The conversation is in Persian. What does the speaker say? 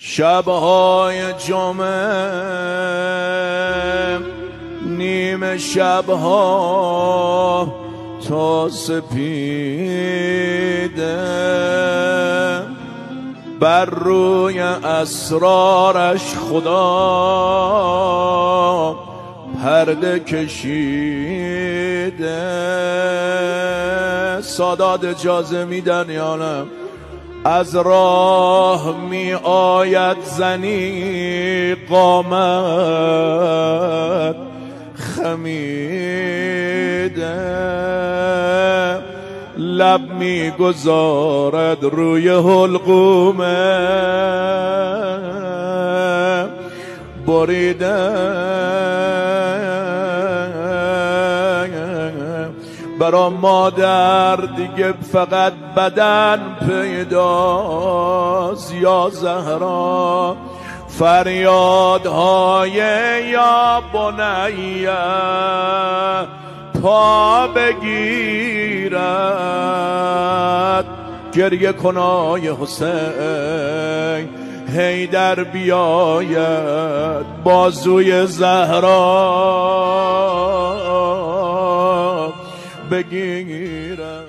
شبهای جمعه نیمه شبها تا سپیده بر روی اسرارش خدا پرده کشیده. سادات اجازه میدن یا نه؟ از راه می آید زنی قامت خمیده، لب می گذارد روی حلقومه بریده. برا مادر دیگه فقط بدن پیداست یا زهرا، فریادهای یا بنیه پا بگیرد، گریه کنای حسین حیدر بیاید بازوی زهرا بگیرد.